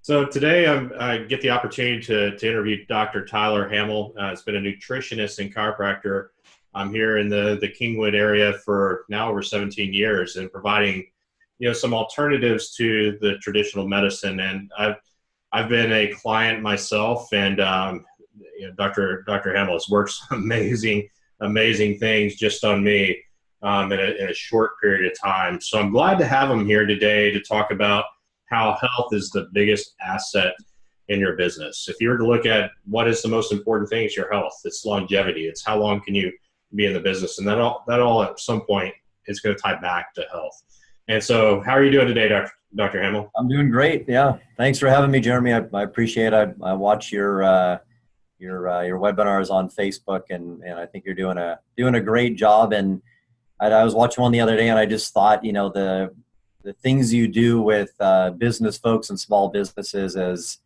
So today I get the opportunity to interview Dr. Tyler Hamel. He's been a nutritionist and chiropractor. I'm here in the Kingwood area for now over 17 years and providing, some alternatives to the traditional medicine. And I've been a client myself, and Dr. Hamel has worked some amazing things just on me in a short period of time. So I'm glad to have him here today to talk about how health is the biggest asset in your business. If you were to look at what is the most important thing, it's your health. It's longevity. It's how long can you be in the business, and that all at some point is going to tie back to health. And so, how are you doing today, Dr. Hamel? I'm doing great. Yeah, thanks for having me, Jeremy. I appreciate it. I watch your webinars on Facebook, and I think you're doing a great job. And I was watching one the other day, and I just thought, the things you do with business folks and small businesses is,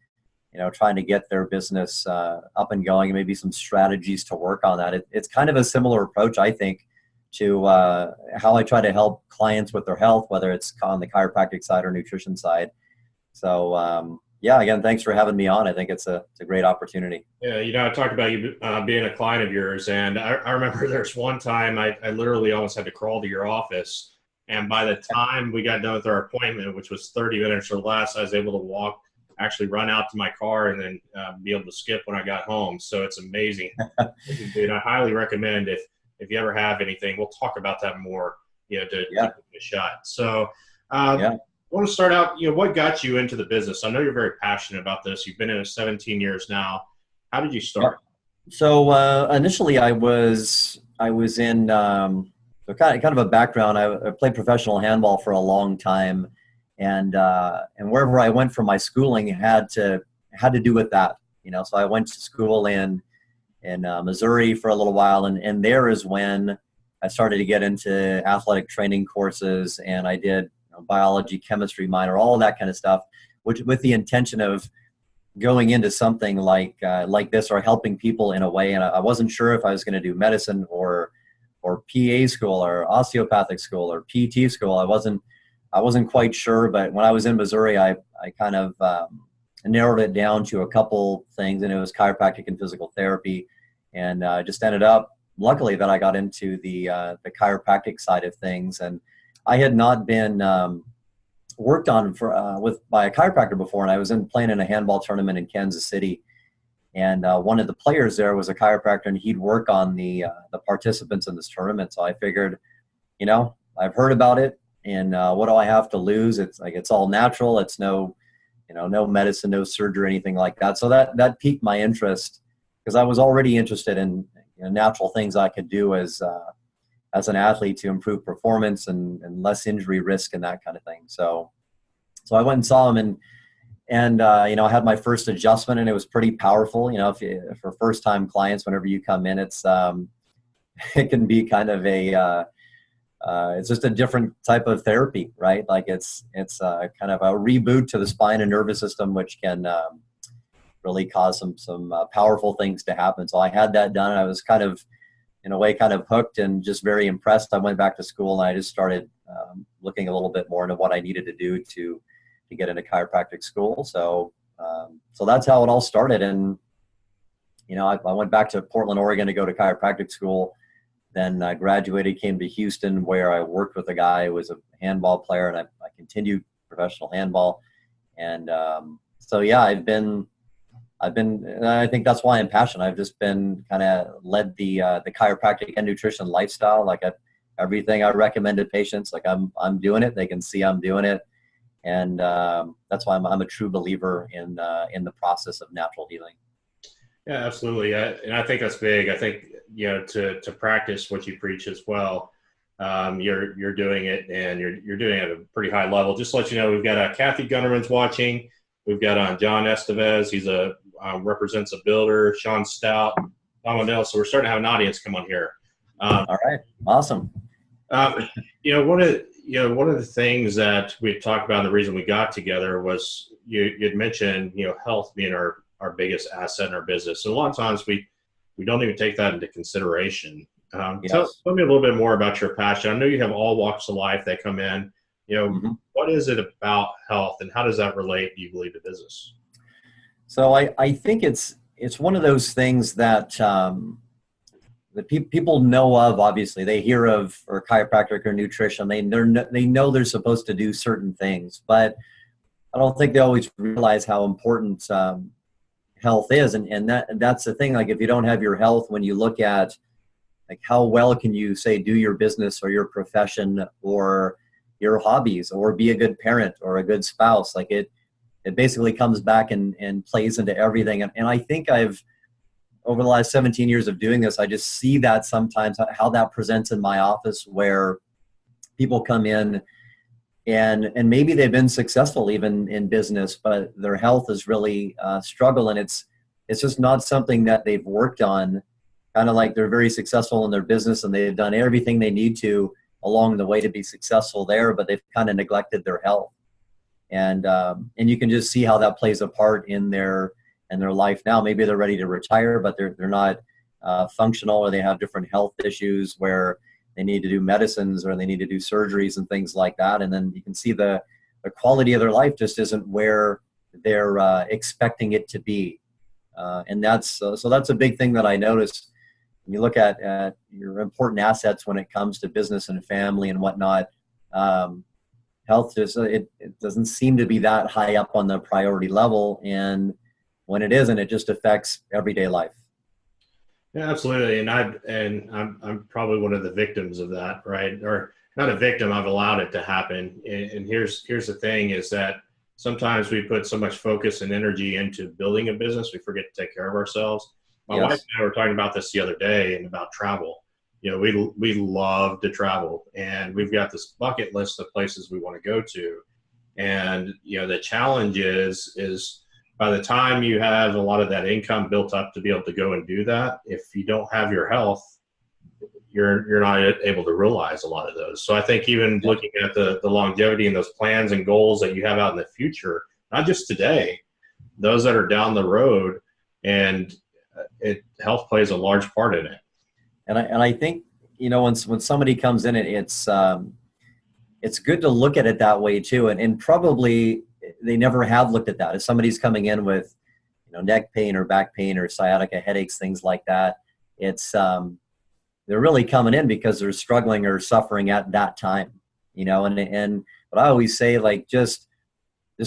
trying to get their business up and going, and maybe some strategies to work on that. It's kind of a similar approach, I think, to how I try to help clients with their health, whether it's on the chiropractic side or nutrition side. So, yeah, again, thanks for having me on. I think it's a great opportunity. Yeah, I talked about you being a client of yours, and I remember there's one time I literally almost had to crawl to your office. And by the time we got done with our appointment, which was 30 minutes or less, I was able to actually run out to my car and then be able to skip when I got home. So it's amazing. Dude, I highly recommend if you ever have anything, we'll talk about that more, to give it a shot. So I want to start out, what got you into the business? I know you're very passionate about this. You've been in it 17 years now. How did you start? Yeah. So initially I was in so kind of a background. I played professional handball for a long time, and wherever I went for my schooling had to do with that. So I went to school in Missouri for a little while, and there is when I started to get into athletic training courses, and I did biology, chemistry minor, all of that kind of stuff, which with the intention of going into something like this or helping people in a way. And I wasn't sure if I was going to do medicine or PA school or osteopathic school or PT school. I wasn't quite sure, but when I was in Missouri, I kind of narrowed it down to a couple things, and it was chiropractic and physical therapy, and just ended up, luckily, that I got into the chiropractic side of things. And I had not been worked on by a chiropractor before, and I was playing in a handball tournament in Kansas City. And one of the players there was a chiropractor, and he'd work on the participants in this tournament. So I figured, I've heard about it, and what do I have to lose? It's like, it's all natural. It's no medicine, no surgery, anything like that. So that piqued my interest, because I was already interested in natural things I could do as an athlete to improve performance and less injury risk and that kind of thing. So I went and saw him, and I had my first adjustment, and it was pretty powerful. If for first-time clients, whenever you come in, it's it can be kind of it's just a different type of therapy, right? Like it's kind of a reboot to the spine and nervous system, which can really cause some powerful things to happen. So I had that done, and I was kind of, in a way, kind of hooked and just very impressed. I went back to school, and I just started looking a little bit more into what I needed to do to get into chiropractic school. So that's how it all started. And, I went back to Portland, Oregon to go to chiropractic school. Then I graduated, came to Houston, where I worked with a guy who was a handball player, and I continued professional handball. And so, yeah, I've been, and I think that's why I'm passionate. I've just been kind of led the chiropractic and nutrition lifestyle. Like everything I recommend to patients, like I'm doing it. They can see I'm doing it. And that's why I'm a true believer in the process of natural healing. Yeah, absolutely. And I think that's big. I think, to practice what you preach as well, you're doing it, and you're doing it at a pretty high level. Just to let you know, we've got Kathy Gunnerman's watching. We've got John Estevez. He's represents a builder. Sean Stout, Tom O'Neill. So we're starting to have an audience come on here. All right. Awesome. One of the things that we talked about, and the reason we got together was you'd mentioned, health being our biggest asset in our business. And a lot of times we don't even take that into consideration. Yes. Tell me a little bit more about your passion. I know you have all walks of life that come in. Mhm. What is it about health, and how does that relate, do you believe, to business? So I think it's one of those things that people know of. Obviously, they hear of or chiropractic or nutrition. They know they're supposed to do certain things, but I don't think they always realize how important health is. And that's the thing. Like if you don't have your health, when you look at like how well can you say do your business or your profession or your hobbies or be a good parent or a good spouse, like it basically comes back and plays into everything. And I think I've over the last 17 years of doing this, I just see that sometimes how that presents in my office where people come in and maybe they've been successful even in business, but their health is really struggle, and it's just not something that they've worked on. Kind of like they're very successful in their business and they've done everything they need to along the way to be successful there, but they've kind of neglected their health. And you can just see how that plays a part in their life now. Maybe they're ready to retire, but they're not functional, or they have different health issues where they need to do medicines or they need to do surgeries and things like that. And then you can see the quality of their life just isn't where they're expecting it to be. And that's a big thing that I noticed when you look at your important assets when it comes to business and family and whatnot. Health just it doesn't seem to be that high up on the priority level, and when it isn't, it just affects everyday life. Yeah, absolutely. And I'm probably one of the victims of that, right? Or not a victim. I've allowed it to happen. And here's the thing: is that sometimes we put so much focus and energy into building a business, we forget to take care of ourselves. My wife Yes. and I were talking about this the other day, and about travel. We love to travel, and we've got this bucket list of places we want to go to. And the challenge is by the time you have a lot of that income built up to be able to go and do that, if you don't have your health, you're not able to realize a lot of those. So I think even Yeah. looking at the longevity and those plans and goals that you have out in the future, not just today, those that are down the road, and health plays a large part in it. And I think when somebody comes in, it's good to look at it that way too. And probably they never have looked at that. If somebody's coming in with neck pain or back pain or sciatica, headaches, things like that, it's they're really coming in because they're struggling or suffering at that time. And what I always say, like just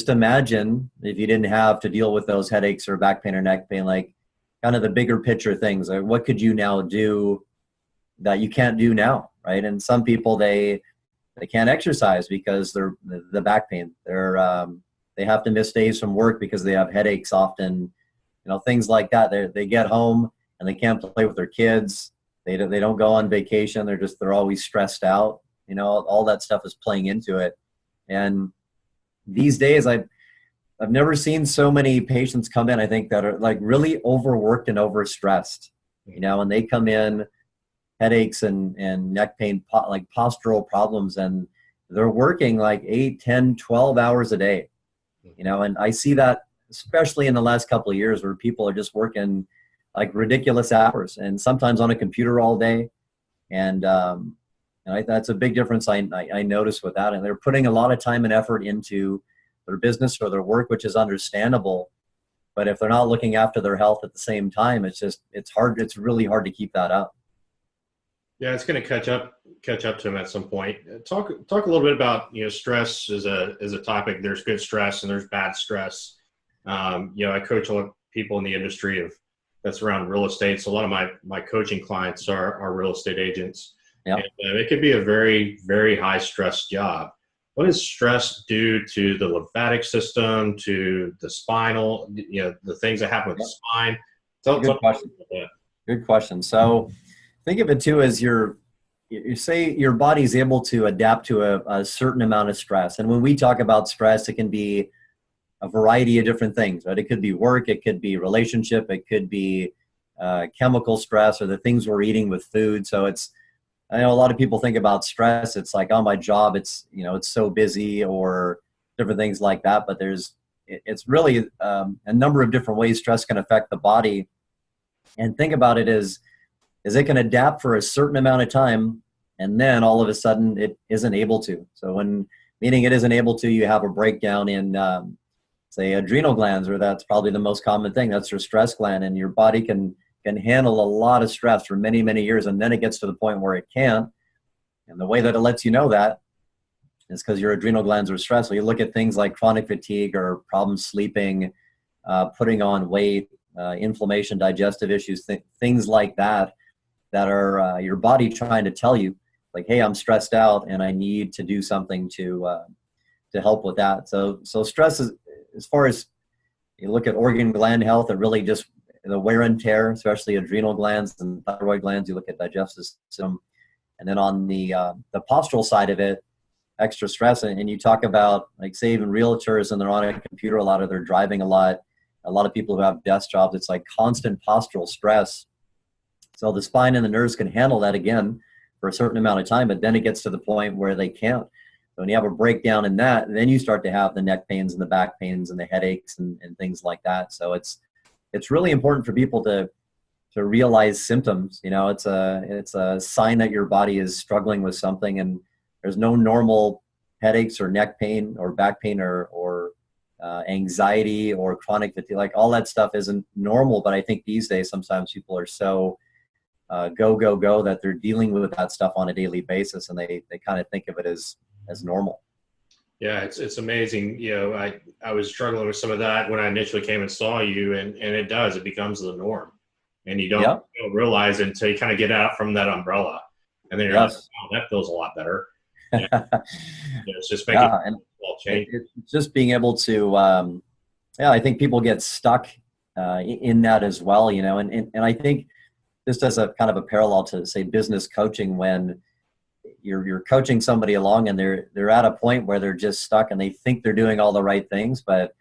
imagine if you didn't have to deal with those headaches or back pain or neck pain, like kind of the bigger picture things. Like what could you now do that you can't do now, right? And some people they can't exercise because they're the back pain. They have to miss days from work because they have headaches often, things like that. They get home and they can't play with their kids. They don't go on vacation. They're always stressed out. All that stuff is playing into it. And these days I've never seen so many patients come in, I think, that are like really overworked and overstressed, and they come in headaches and neck pain, like postural problems, and they're working like 8, 10, 12 hours a day, and I see that especially in the last couple of years where people are just working like ridiculous hours and sometimes on a computer all day. And that's a big difference I noticed with that. And they're putting a lot of time and effort into their business or their work, which is understandable. But if they're not looking after their health at the same time, it's hard. It's really hard to keep that up. Yeah, it's going to catch up to them at some point. Talk a little bit about stress as a topic. There's good stress and there's bad stress. I coach a lot of people in the industry that's around real estate. So a lot of my coaching clients are real estate agents. Yep. And it could be a very, very high stress job. What does stress do to the lymphatic system, to the spinal, the things that happen with the spine? Tell me about that. Good question. So think of it too as you say your body's able to adapt to a certain amount of stress. And when we talk about stress, it can be a variety of different things, right? It could be work, it could be relationship, it could be chemical stress or the things we're eating with food. So I know a lot of people think about stress. It's like, oh, my job, it's so busy or different things like that. But it's really a number of different ways stress can affect the body. And think about it as it can adapt for a certain amount of time, and then all of a sudden it isn't able to. So when meaning it isn't able to, you have a breakdown in, say, adrenal glands, or that's probably the most common thing. That's your stress gland, and your body can handle a lot of stress for many, many years, and then it gets to the point where it can't. And the way that it lets you know that is because your adrenal glands are stressed. So you look at things like chronic fatigue or problems sleeping, putting on weight, inflammation, digestive issues, things like that, that are your body trying to tell you, like, hey, I'm stressed out and I need to do something to help with that. So stress is, as far as you look at organ gland health, it really just the wear and tear, especially adrenal glands and thyroid glands. You look at digestive system, and then on the postural side of it, extra stress. And you talk about, like, say, even realtors, and they're on a computer a lot, or they're driving a lot of people who have desk jobs, it's like constant postural stress. So the spine and the nerves can handle that again for a certain amount of time, but then it gets to the point where they can't. So when you have a breakdown in that, then you start to have the neck pains and the back pains and the headaches and things like that. So it's really important for people to realize symptoms. You know, it's a sign that your body is struggling with something, and there's no normal headaches or neck pain or back pain or anxiety or chronic fatigue. Like, all that stuff isn't normal. But I think these days sometimes people are so go that they're dealing with that stuff on a daily basis, and they kind of think of it as normal. Yeah, it's amazing. You know, I was struggling with some of that when I initially came and saw you, and it becomes the norm, and you don't realize it until you kind of get out from that umbrella, and then you're like, oh, that feels a lot better. And, it's just making a small change. It's just being able to, I think people get stuck in that as well, you know, and I think this does a kind of a parallel to, say, business coaching, when you're coaching somebody along and they're at a point where they're just stuck and they think they're doing all the right things, but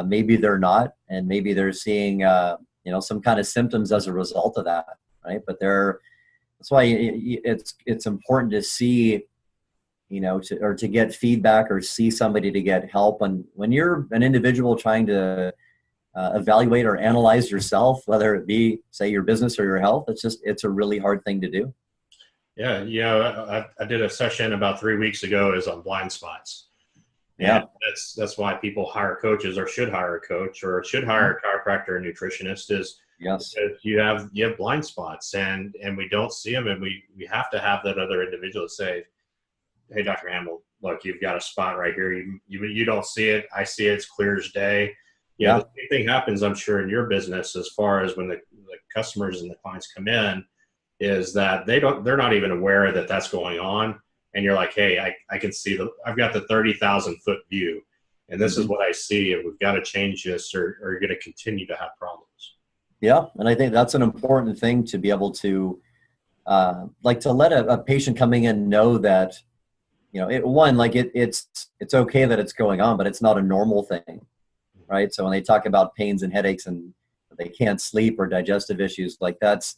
maybe they're not, and maybe they're seeing some kind of symptoms as a result of that, right? But that's why it's important to see, to get feedback or see somebody to get help. And when you're an individual trying to evaluate or analyze yourself, whether it be, say, your business or your health, it's a really hard thing to do. Yeah, I did a session about 3 weeks ago is on blind spots. Yeah, and that's why people hire coaches, or should hire a coach, or should hire a chiropractor or nutritionist, is yes, you have blind spots, and we don't see them, and we have to have that other individual say, hey, Dr. Hamel, look, you've got a spot right here. You don't see it. I see it. It's clear as day. Yeah, the same thing happens, I'm sure, in your business, as far as when the customers and the clients come in, is that they're not even aware that that's going on. And you're like, hey, I can see I've got the 30,000 foot view, and this is what I see, and we've got to change this, or you're going to continue to have problems. Yeah. And I think that's an important thing, to be able to, to let a patient coming in know that, it's okay that it's going on, but it's not a normal thing. Right. So when they talk about pains and headaches and they can't sleep or digestive issues, like that's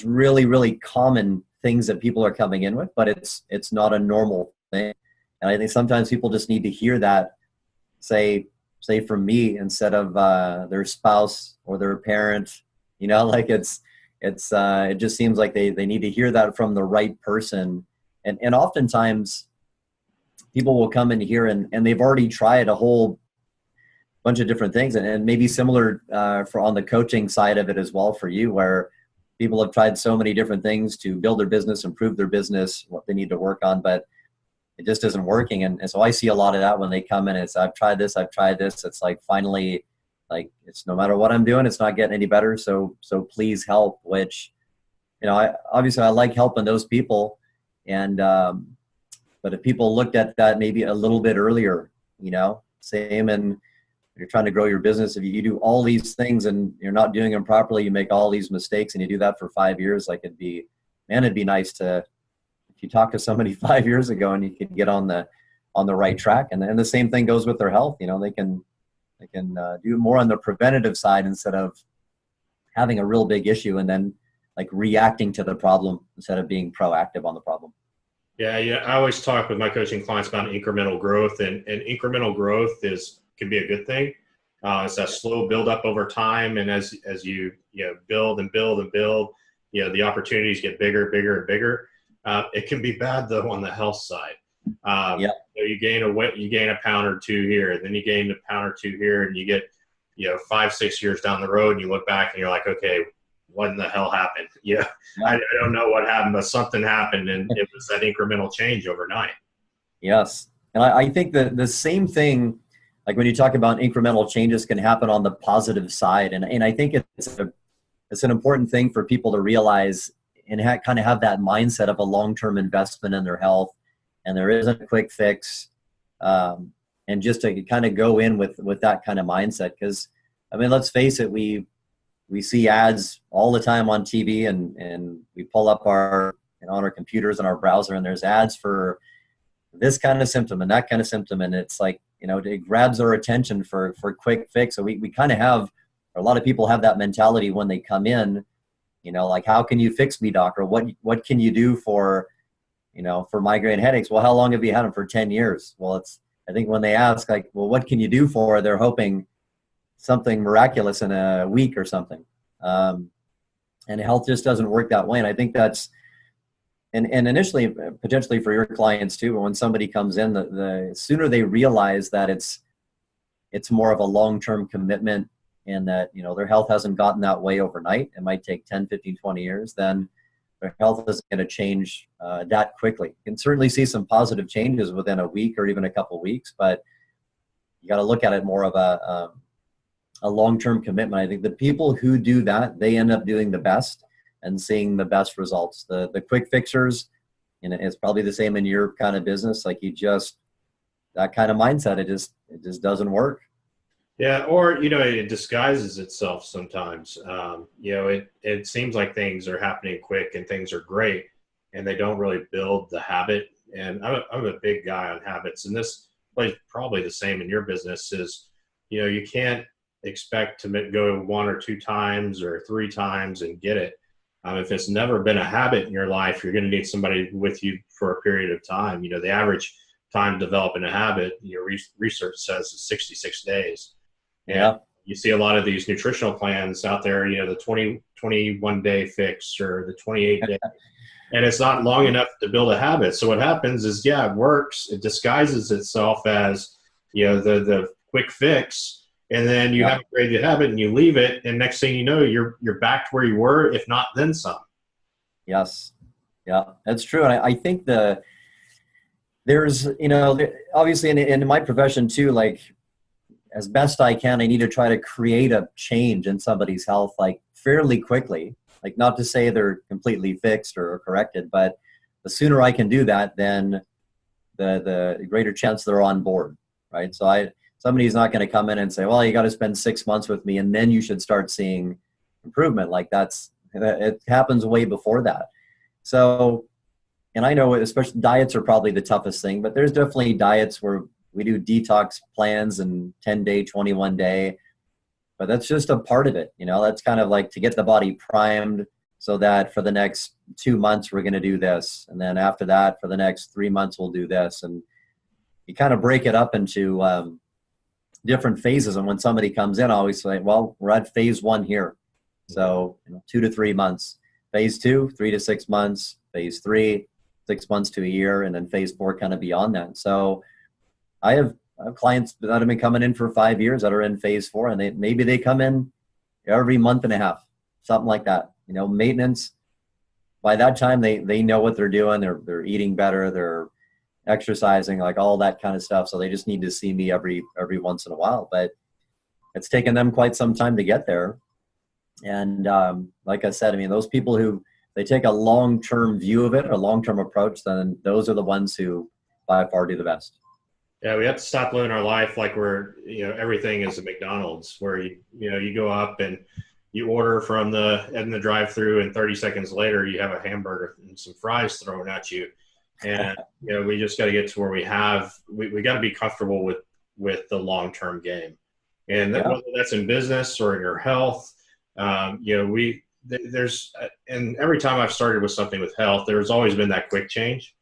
really, really common things that people are coming in with, but it's not a normal thing. And I think sometimes people just need to hear that, say from me, instead of their spouse or their parent. It just seems like they need to hear that from the right person. And oftentimes people will come in here and they've already tried a whole bunch of different things, and maybe similar for on the coaching side of it as well for you, where people have tried so many different things to build their business, improve their business, what they need to work on, but it just isn't working. And so I see a lot of that when they come in. It's, I've tried this. It's like, finally, like, it's no matter what I'm doing, it's not getting any better. So please help, which, I like helping those people. And, but if people looked at that maybe a little bit earlier, same, and you're trying to grow your business, if you do all these things and you're not doing them properly, you make all these mistakes, and you do that for 5 years, like, it'd be nice to, if you talk to somebody 5 years ago and you could get on the right track. And the same thing goes with their health. They can do more on the preventative side, instead of having a real big issue and then, like, reacting to the problem instead of being proactive on the problem. Yeah. I always talk with my coaching clients about incremental growth, and incremental growth can be a good thing. It's that slow build up over time. And as you build and build and build, the opportunities get bigger and bigger. It can be bad, though, on the health side. Yeah. You gain you gain a pound or two here, then you gain a pound or two here, and you get, 5-6 years down the road, and you look back and you're like, okay, what in the hell happened? I don't know what happened, but something happened, and it was that incremental change overnight. Yes. And I think that the same thing, like when you talk about incremental changes, can happen on the positive side. And I think it's an important thing for people to realize and kind of have that mindset of a long-term investment in their health. And there isn't a quick fix. And just to kind of go in with that kind of mindset. Because, I mean, let's face it, we see ads all the time on TV, and we pull up on our computers and our browser, and there's ads for this kind of symptom and that kind of symptom. And it's like, it grabs our attention for quick fix. So we kind of have, a lot of people have that mentality when they come in, like, how can you fix me, doc? Or what can you do for migraine headaches? Well, how long have you had them? For 10 years. Well, I think when they ask, like, well, what can you do for, they're hoping something miraculous in a week or something. And health just doesn't work that way. And I think that's, and initially, potentially for your clients too, but when somebody comes in, the sooner they realize that it's more of a long-term commitment, and that, their health hasn't gotten that way overnight, it might take 10, 15, 20 years, then their health isn't going to change that quickly. You can certainly see some positive changes within a week or even a couple of weeks, but you got to look at it more of a long-term commitment. I think the people who do that, they end up doing the best and seeing the best results. The quick fixers, it's probably the same in your kind of business. Like, that kind of mindset, it just doesn't work. Yeah, or it disguises itself sometimes. It seems like things are happening quick and things are great, and they don't really build the habit. And I'm a big guy on habits, and this plays probably the same in your business. Is you can't expect to go 1 or 2 times or 3 times and get it. If it's never been a habit in your life, you're going to need somebody with you for a period of time. The average time developing a habit, your research says, is 66 days. Yeah. You see a lot of these nutritional plans out there, the 21-day fix or the 28-day, and it's not long enough to build a habit. So what happens is, it works. It disguises itself as, the quick fix, and then you have a created habit and you leave it, and next thing you know, you're back to where you were, if not then some. Yes. Yeah, that's true. And I think there's, obviously in my profession too, like, as best I can, I need to try to create a change in somebody's health, like, fairly quickly. Like, not to say they're completely fixed or corrected, but the sooner I can do that, then the greater chance they're on board, right? So somebody's not going to come in and say, well, you got to spend 6 months with me and then you should start seeing improvement. Like, it happens way before that. So, and I know, especially diets are probably the toughest thing, but there's definitely diets where we do detox plans and 10-day, 21-day, but that's just a part of it. That's kind of like to get the body primed so that for the next 2 months, we're going to do this. And then after that, for the next 3 months, we'll do this. And you kind of break it up into different phases. And when somebody comes in, I always say, well, we're at phase 1 here. So 2 to 3 months, phase 2, 3 to 6 months, phase 3, 6 months to a year, and then phase 4 kind of beyond that. So I have clients that have been coming in for 5 years that are in phase 4, and maybe they come in every month and a half, something like that. Maintenance. By that time, they know what they're doing. They're eating better. They're exercising, like all that kind of stuff. So they just need to see me every once in a while. But it's taken them quite some time to get there. And like I said, those people who they take a long-term view of it, a long-term approach, then those are the ones who by far do the best. Yeah, we have to stop living our life like we're, everything is a McDonald's, where you go up and you order from the drive-through, and 30 seconds later you have a hamburger and some fries thrown at you. And we just got to get to where we got to be comfortable with the long-term game, and whether that's in business or in your health, there's and every time I've started with something with health, there's always been that quick change.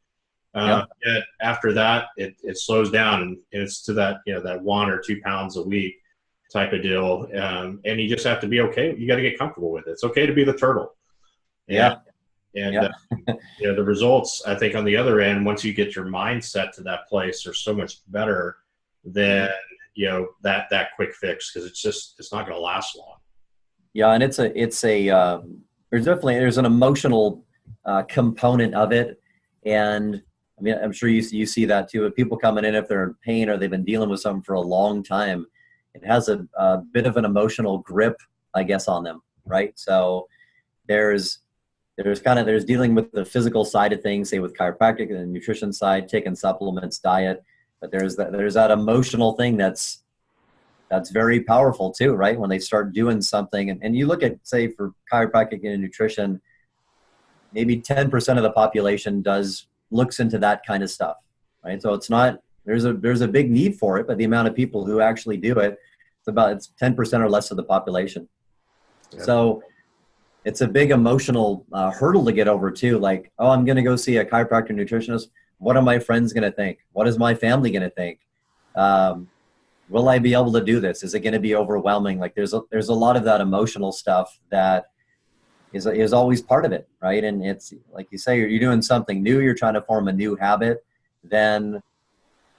Yet after that, it slows down, and it's to that, that 1 or 2 pounds a week type of deal. And you just have to be okay. You got to get comfortable with it. It's okay to be the turtle. And Yeah. the results, I think, on the other end, once you get your mindset to that place, are so much better than that quick fix, because it's not going to last long. Yeah, and there's an emotional component of it, and I mean, I'm sure you see that too. With people coming in, if they're in pain or they've been dealing with something for a long time, it has a bit of an emotional grip, I guess, on them, right? So there's dealing with the physical side of things, say with chiropractic and the nutrition side, taking supplements, diet, but there's that emotional thing that's very powerful too, right? When they start doing something, and you look at, say, for chiropractic and nutrition, maybe 10% of the population looks into that kind of stuff, right? So it's not, there's a big need for it, but the amount of people who actually do it, it's 10% or less of the population. Yep. So it's a big emotional hurdle to get over too. Like, oh, I'm going to go see a chiropractor nutritionist. What are my friends going to think? What is my family going to think? Will I be able to do this? Is it going to be overwhelming? Like there's a lot of that emotional stuff that is always part of it, right? And it's like you say, you're doing something new, you're trying to form a new habit, then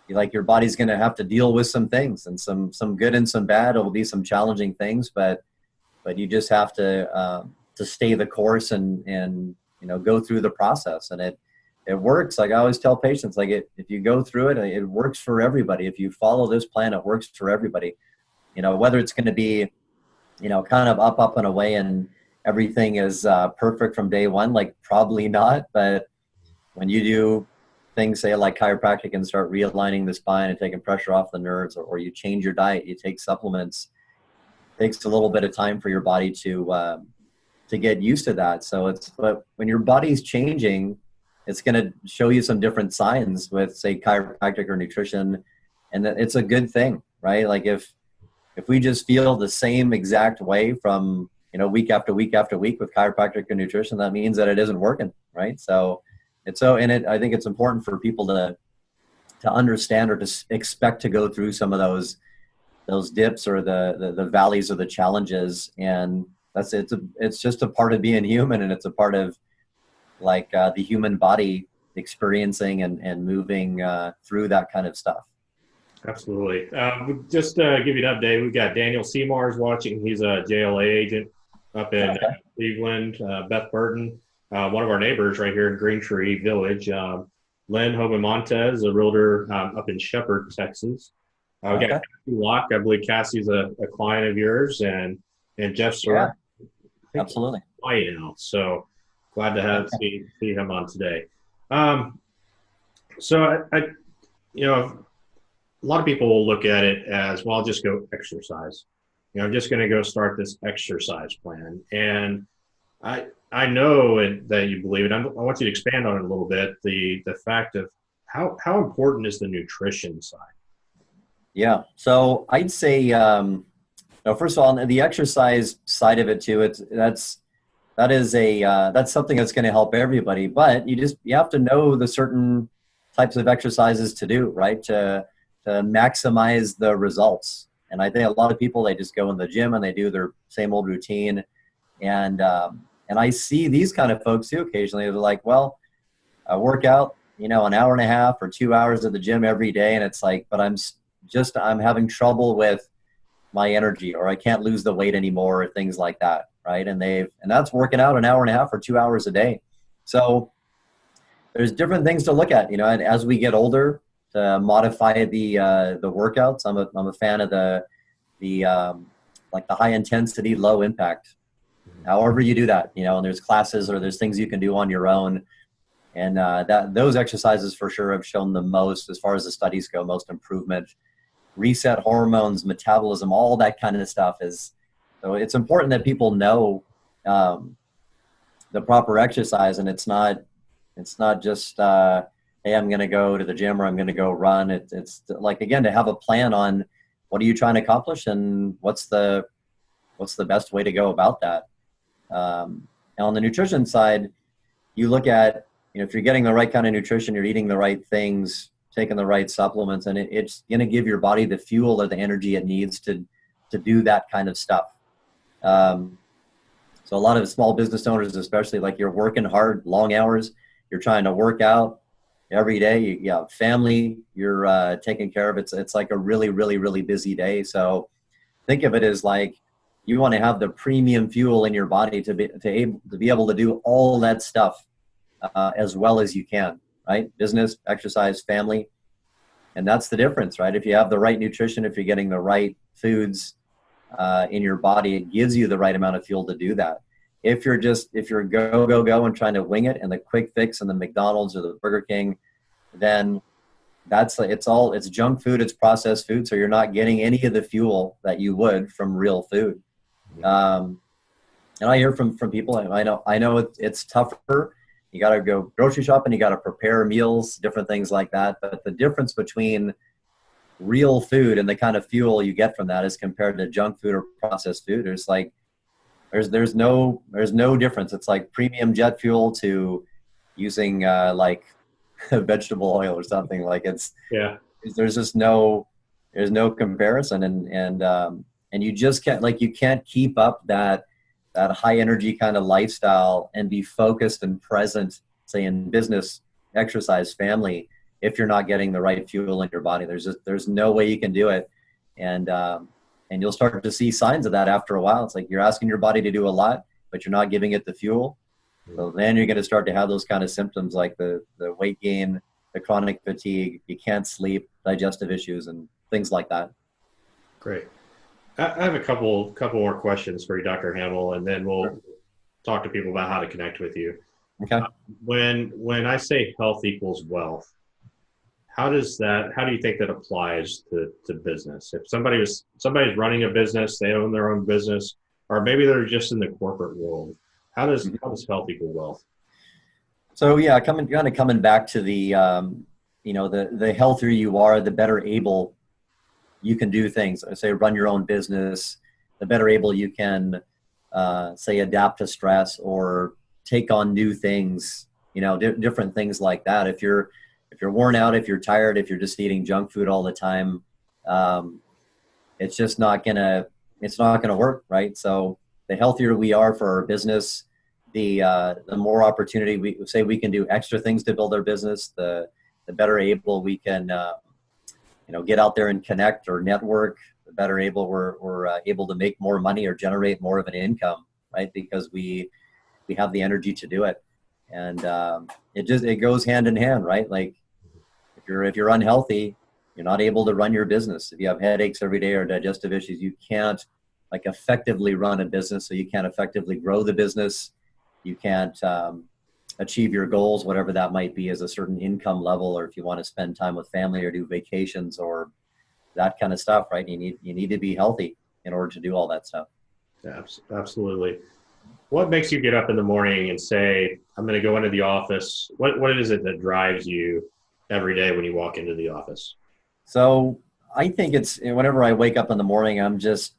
your body's going to have to deal with some things, and some good and some bad. It'll be some challenging things, but you just have to stay the course and go through the process. And it works. Like I always tell patients, like if you go through it, it works for everybody. If you follow this plan, it works for everybody. Whether it's going to be, kind of up and away and everything is perfect from day one, like probably not. But when you do things, say like chiropractic, and start realigning the spine and taking pressure off the nerves, or you change your diet, you take supplements, it takes a little bit of time for your body to get used to that. But when your body's changing, it's going to show you some different signs with, say, chiropractic or nutrition, and that it's a good thing, right? Like if we just feel the same exact way from week after week after week with chiropractic or nutrition, that means that it isn't working, right? So I think it's important for people to understand, or to expect to go through some of those dips or the valleys or the challenges, and it's just a part of being human, and it's a part of the human body experiencing and moving through that kind of stuff. Absolutely. Just give you an update. We've got Daniel Seymour's watching. He's a JLA agent up in Cleveland. Beth Burton, one of our neighbors right here in Green Tree Village. Lynn Hoban-Montez, a realtor up in Shepherd, Texas. We got Cassie Locke. I believe Cassie's a client of yours, and Jeff Surratt. Yeah, absolutely. So glad to see him on today. So I a lot of people will look at it as, well, I'll just go exercise. I'm just going to go start this exercise plan. And I know that you believe it. I want you to expand on it a little bit. The fact of how important is the nutrition side? Yeah. So I'd say, first of all, the exercise side of it too, that's something that's going to help everybody, but you have to know the certain types of exercises to do, right? To maximize the results. And I think a lot of people, they just go in the gym and they do their same old routine. And I see these kind of folks too occasionally. They're like, well, I work out, an hour and a half or 2 hours at the gym every day. And it's like, but I'm having trouble with my energy, or I can't lose the weight anymore, or things like that. Right. And that's working out an hour and a half or 2 hours a day. So there's different things to look at, and as we get older, to modify the workouts. I'm a fan of the high intensity, low impact. However you do that, and there's classes or there's things you can do on your own. And those exercises for sure have shown the most, as far as the studies go, most improvement. Reset hormones, metabolism, all that kind of stuff so it's important that people know the proper exercise, and it's not just hey, I'm going to go to the gym, or I'm going to go run. It's like, again, to have a plan on what are you trying to accomplish, and what's the best way to go about that. And on the nutrition side, you look at, if you're getting the right kind of nutrition, you're eating the right things, taking the right supplements, and it's going to give your body the fuel or the energy it needs to do that kind of stuff. So a lot of small business owners, especially, like, you're working hard, long hours, you're trying to work out every day. You have family you're taking care of. It's like a really, really, really busy day. So think of it as like you want to have the premium fuel in your body to be able to do all that stuff as well as you can, right? Business, exercise, family. And that's the difference, right? If you have the right nutrition, if you're getting the right foods in your body, it gives you the right amount of fuel to do that. If you're go and trying to wing it and the quick fix and the McDonald's or the Burger King, then it's junk food, it's processed food. So you're not getting any of the fuel that you would from real food. And I hear from people, and I know it's tougher. You got to go grocery shopping, you got to prepare meals, different things like that. But the difference between real food and the kind of fuel you get from that as compared to junk food or processed food, there's no difference. It's like premium jet fuel to using like vegetable oil or something. Like there's just there's no comparison, and you just can't keep up that high energy kind of lifestyle and be focused and present, say in business, exercise, family, if you're not getting the right fuel in your body. There's no way you can do it. And you'll start to see signs of that after a while. It's like you're asking your body to do a lot, but you're not giving it the fuel. So then you're going to start to have those kind of symptoms like the weight gain, the chronic fatigue, you can't sleep, digestive issues, and things like that. Great. I have a couple more questions for you, Dr. Hamel, and then we'll talk to people about how to connect with you. Okay. When I say health equals wealth, how do you think that applies to business? If somebody's running a business, they own their own business, or maybe they're just in the corporate world, how does health equal wealth? So yeah, coming back to the the healthier you are, the better able you can do things. Say run your own business, the better able you can say adapt to stress or take on new things, different things like that. If you're worn out, if you're tired, if you're just eating junk food all the time, it's just not gonna work, right? So the healthier we are for our business, the more opportunity we can do extra things to build our business, the better able we can get out there and connect or network, the better able we're able to make more money or generate more of an income, right? Because we have the energy to do it. And it goes hand in hand, right? Like if you're unhealthy, you're not able to run your business. If you have headaches every day or digestive issues, you can't effectively run a business. So you can't effectively grow the business. You can't achieve your goals, whatever that might be, as a certain income level, or if you want to spend time with family or do vacations or that kind of stuff, right? You need to be healthy in order to do all that stuff. Absolutely. What makes you get up in the morning and say, I'm going to go into the office? What is it that drives you every day when you walk into the office? So I think it's whenever I wake up in the morning, I've just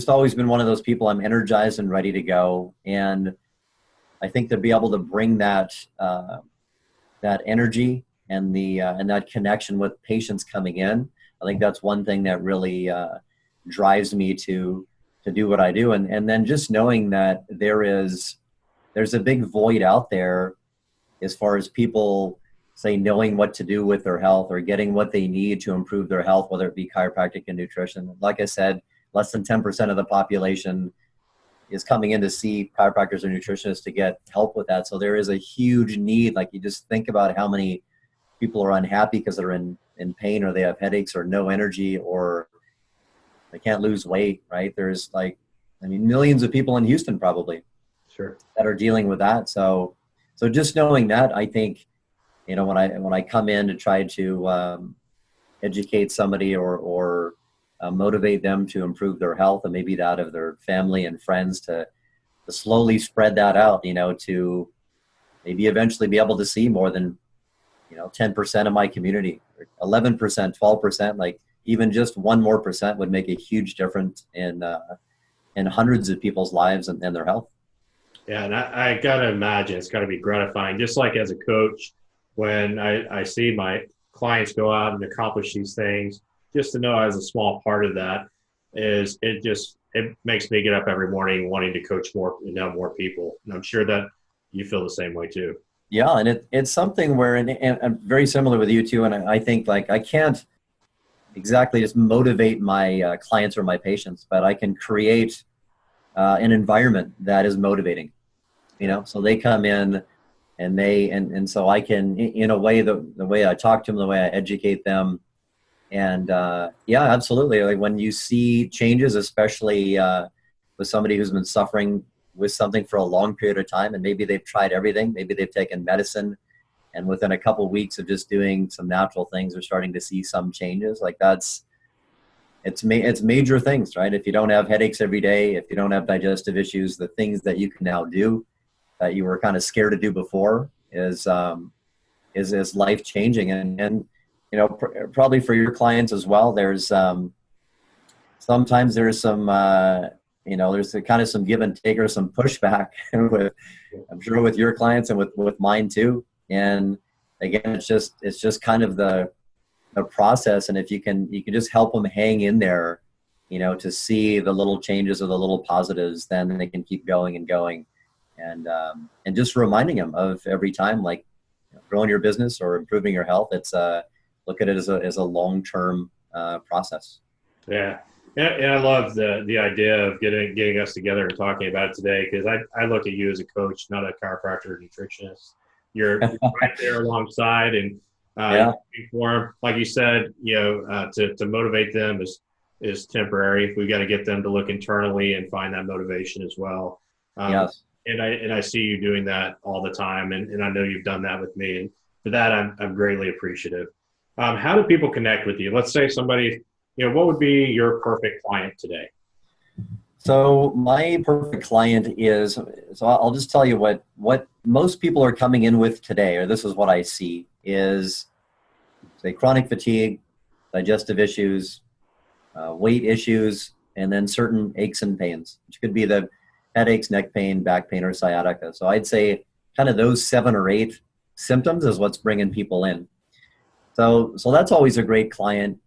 always been one of those people. I'm energized and ready to go. And I think to be able to bring that energy and that connection with patients coming in, I think that's one thing that really drives me to do what I do. And then just knowing that there's a big void out there as far as people say knowing what to do with their health or getting what they need to improve their health, whether it be chiropractic and nutrition. Like I said, less than 10% of the population is coming in to see chiropractors or nutritionists to get help with that. So there is a huge need. Like you just think about how many people are unhappy because they're in pain or they have headaches or no energy or they can't lose weight, right? There's millions of people in Houston probably that are dealing with that. So just knowing that, I think, when I come in to try to educate somebody or motivate them to improve their health and maybe that of their family and friends to slowly spread that out, to maybe eventually be able to see more than 10% of my community, 11%, 12%, like even just 1 more percent would make a huge difference in hundreds of people's lives and their health. Yeah, and I gotta imagine it's gotta be gratifying, just like as a coach, when I see my clients go out and accomplish these things, just to know as a small part of that it it makes me get up every morning wanting to coach more and help more people. And I'm sure that you feel the same way too. Yeah, and it's something where, and very similar with you too. And I think like I can't exactly just motivate my clients or my patients, but I can create an environment that is motivating. So they come in and so I can, in a way, the way I talk to them, the way I educate them, and yeah, absolutely. Like when you see changes, especially with somebody who's been suffering with something for a long period of time, and maybe they've tried everything, maybe they've taken medicine, and within a couple of weeks of just doing some natural things, they're starting to see some changes. Like it's major things, right? If you don't have headaches every day, if you don't have digestive issues, the things that you can now do that you were kind of scared to do before is life changing. And probably for your clients as well, there's sometimes there's some there's kind of some give and take or some pushback with, I'm sure, with your clients and with mine too. And again, it's just kind of the process. And if you can just help them hang in there, to see the little changes or the little positives, then they can keep going and going. And just reminding them of every time, like growing your business or improving your health, it's look at it as a long-term process. Yeah. And I love the idea of getting us together and talking about it today, because I look at you as a coach, not a chiropractor or nutritionist. You're right there alongside, and for, like you said, to motivate them is temporary. We've got to get them to look internally and find that motivation as well. Yes. And I see you doing that all the time, and I know you've done that with me, and for that I'm greatly appreciative. How do people connect with you? Let's say somebody, what would be your perfect client today? So my perfect client is, so I'll just tell you what most people are coming in with today, or this is what I see, is say chronic fatigue, digestive issues, weight issues, and then certain aches and pains, which could be the headaches, neck pain, back pain, or sciatica. So I'd say kind of those 7 or 8 symptoms is what's bringing people in. So that's always a great client.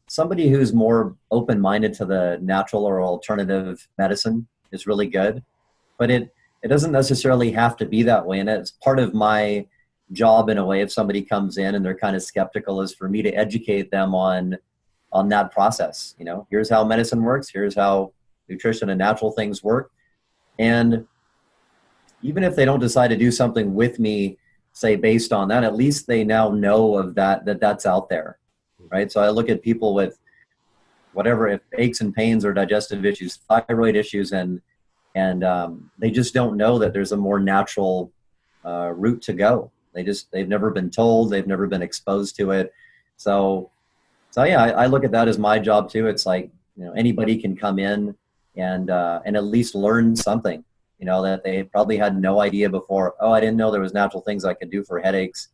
Somebody who's more open-minded to the natural or alternative medicine is really good, but it doesn't necessarily have to be that way. And it's part of my job, in a way, if somebody comes in and they're kind of skeptical, is for me to educate them on that process. Here's how medicine works. Here's how nutrition and natural things work. And even if they don't decide to do something with me, say based on that, at least they now know of that's out there, right? So I look at people with whatever, if aches and pains or digestive issues, thyroid issues, and they just don't know that there's a more natural route to go. They've never been told, they've never been exposed to it. So yeah, I look at that as my job too. It's like, anybody can come in and at least learn something, that they probably had no idea before. Oh, I didn't know there was natural things I could do for headaches.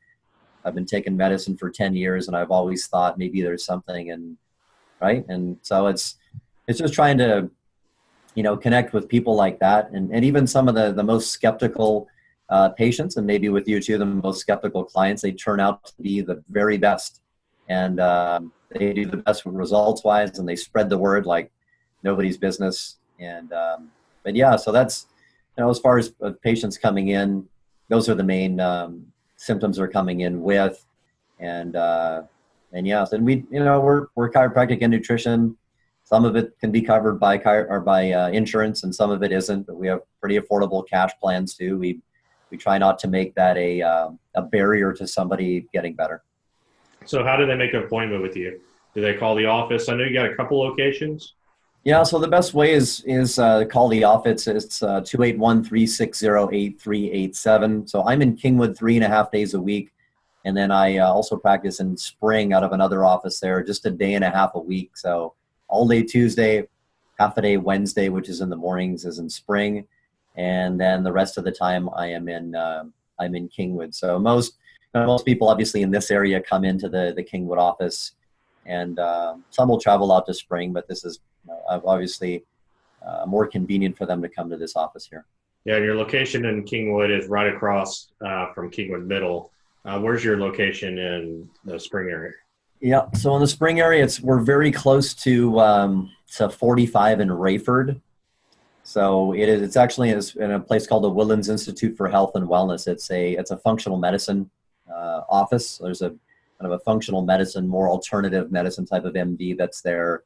I've been taking medicine for 10 years and I've always thought maybe there's something, and right. And so it's just trying to, connect with people like that. And even some of the most skeptical patients, and maybe with you too, the most skeptical clients, they turn out to be the very best. And they do the best results wise, and they spread the word like nobody's business. And but yeah, so that's, as far as patients coming in, those are the main symptoms they're coming in with. And yes, and we're chiropractic and nutrition. Some of it can be covered by insurance, and some of it isn't. But we have pretty affordable cash plans too. We try not to make that a barrier to somebody getting better. So how do they make an appointment with you? Do they call the office? I know you got a couple locations. Yeah, so the best way is call the office. It's 281-360-8387. So I'm in Kingwood 3.5 days a week. And then I also practice in Spring out of another office there, just a day and a half a week. So all day Tuesday, half a day Wednesday, which is in the mornings, is in Spring. And then the rest of the time I'm in Kingwood. So most people obviously in this area come into the Kingwood office, and some will travel out to Spring, but this is obviously more convenient for them to come to this office here. Yeah, and your location in Kingwood is right across from Kingwood Middle. Where's your location in the Spring area? Yeah. So in the Spring area, we're very close to 45 in Rayford. So it's actually in a place called the Woodlands Institute for Health and Wellness. It's a functional medicine office. There's a kind of a functional medicine, more alternative medicine type of MD that's there,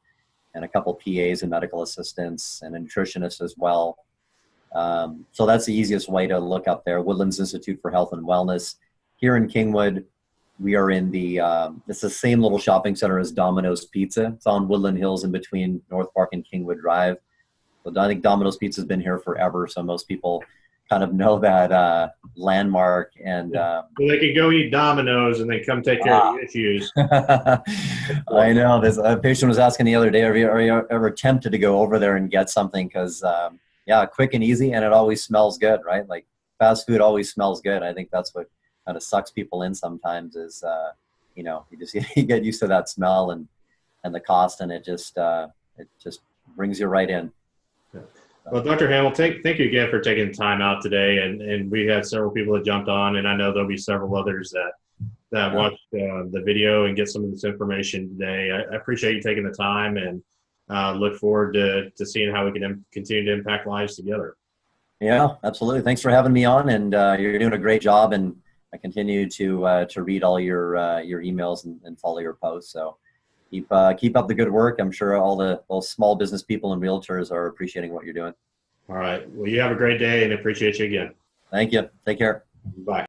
and a couple PAs and medical assistants and a nutritionist as well. So that's the easiest way to look up there. Woodlands Institute for Health and Wellness. Here in Kingwood, we are in it's the same little shopping center as Domino's Pizza. It's on Woodland Hills in between North Park and Kingwood Drive. So I think Domino's Pizza has been here forever, so most people kind of know that landmark. And well, they could go eat Domino's and then come take care of the issues. I know. A patient was asking the other day, are you ever tempted to go over there and get something? Because yeah, quick and easy, and it always smells good, right? Like fast food always smells good. I think that's what kind of sucks people in sometimes is, you you get used to that smell and the cost, and it just brings you right in. Well, Dr. Hamel, thank you again for taking the time out today. And we had several people that jumped on, and I know there'll be several others that watched the video and get some of this information today. I appreciate you taking the time, and look forward to seeing how we can continue to impact lives together. Yeah, absolutely. Thanks for having me on, and you're doing a great job. And I continue to read all your emails and follow your posts. So keep up the good work. I'm sure all those small business people and realtors are appreciating what you're doing. All right. Well, you have a great day, and appreciate you again. Thank you. Take care. Bye.